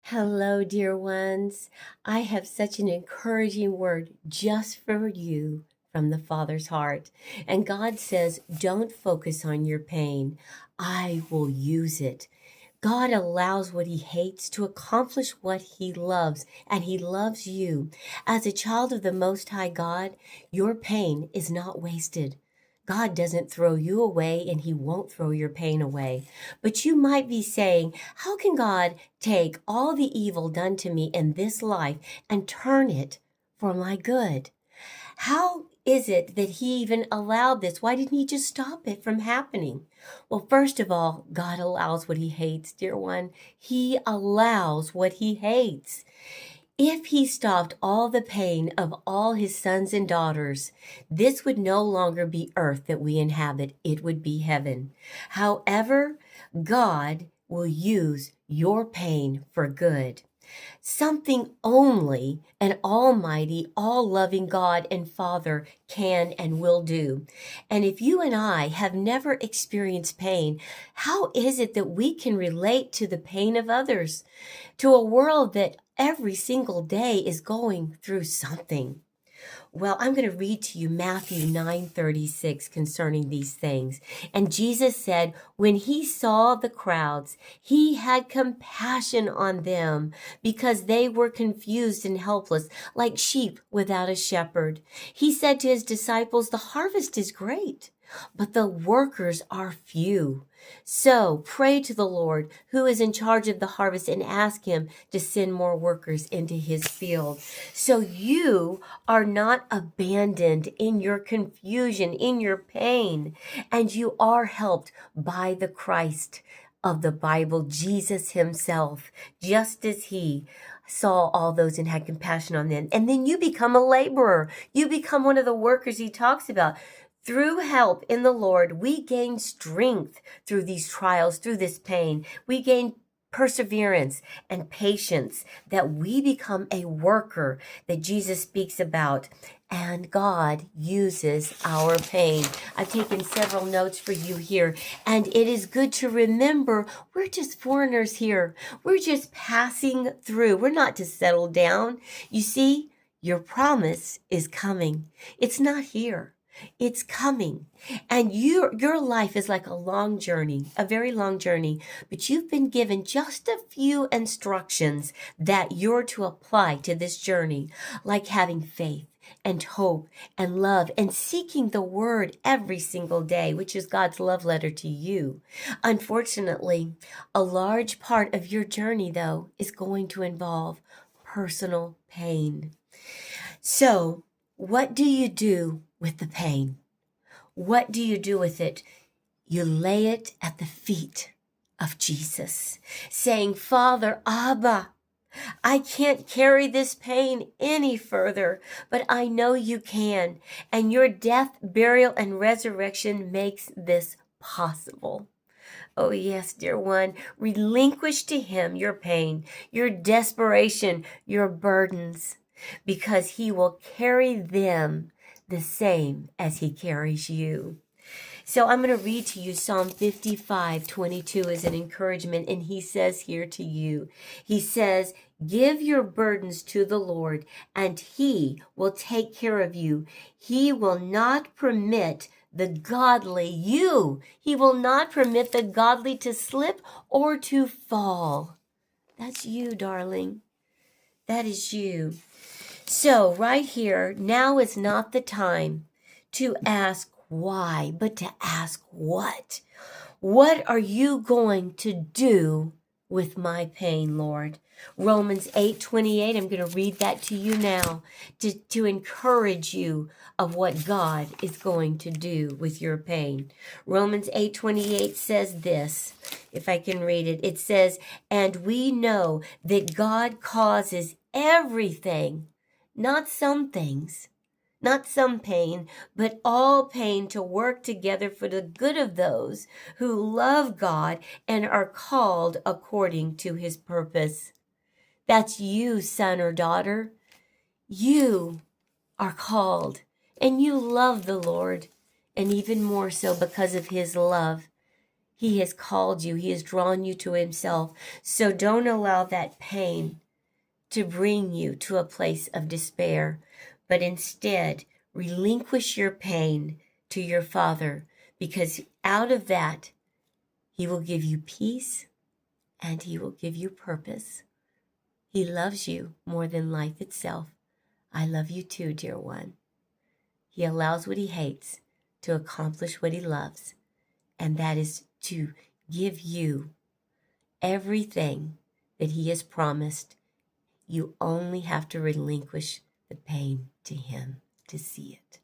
Hello, dear ones. I have such an encouraging word just for you from the Father's heart. And God says, don't focus on your pain. I will use it. God allows what he hates to accomplish what he loves, and he loves you. As a child of the Most High God, your pain is not wasted. God doesn't throw you away, and he won't throw your pain away. But you might be saying, how can God take all the evil done to me in this life and turn it for my good? How is it that he even allowed this? Why didn't he just stop it from happening? Well, first of all, God allows what he hates, dear one. He allows what he hates. If he stopped all the pain of all his sons and daughters, this would no longer be earth that we inhabit. It would be heaven. However, God will use your pain for good. Something only an almighty, all-loving God and Father can and will do. And if you and I have never experienced pain, how is it that we can relate to the pain of others, to a world that every single day is going through something? Well, I'm going to read to you Matthew 9:36 concerning these things. And Jesus said, when he saw the crowds, he had compassion on them because they were confused and helpless, like sheep without a shepherd. He said to his disciples, the harvest is great, but the workers are few. So pray to the Lord who is in charge of the harvest and ask him to send more workers into his field. So you are not abandoned in your confusion, in your pain, and you are helped by the Christ of the Bible, Jesus himself, just as he saw all those and had compassion on them. And then you become a laborer. You become one of the workers he talks about. Through help in the Lord, we gain strength through these trials, through this pain. We gain perseverance and patience, that we become a worker that Jesus speaks about. And God uses our pain. I've taken several notes for you here, and it is good to remember we're just foreigners here. We're just passing through. We're not to settle down. You see, your promise is coming. It's not here. It's coming. And your life is like a long journey, a very long journey, but you've been given just a few instructions that you're to apply to this journey, like having faith and hope and love and seeking the word every single day, which is God's love letter to you. Unfortunately, a large part of your journey, though, is going to involve personal pain. So, what do you do with the pain? What do you do with it? You lay it at the feet of Jesus, saying, Father, Abba, I can't carry this pain any further, but I know you can, and your death, burial, and resurrection makes this possible. Oh, yes, dear one, relinquish to him your pain, your desperation, your burdens, because he will carry them the same as he carries you. So I'm going to read to you Psalm 55:22 as an encouragement, and he says here to you, he says, give your burdens to the Lord, and he will take care of you. He will not permit the godly, he will not permit the godly to slip or to fall. That's you, darling. That is you. So right here, now is not the time to ask why, but to ask what. What are you going to do with my pain, Lord? Romans 8:28, I'm going to read that to you now to encourage you of what God is going to do with your pain. Romans 8:28 says this, if I can read it. It says, and we know that God causes everything, not some things, not some pain, but all pain to work together for the good of those who love God and are called according to his purpose. That's you, son or daughter. You are called, and you love the Lord, and even more so because of his love. He has called you. He has drawn you to himself. So don't allow that pain to bring you to a place of despair, but instead relinquish your pain to your Father, because out of that, he will give you peace and he will give you purpose. He loves you more than life itself. I love you too, dear one. He allows what he hates to accomplish what he loves, and that is to give you everything that he has promised. You only have to relinquish the pain to him to see it.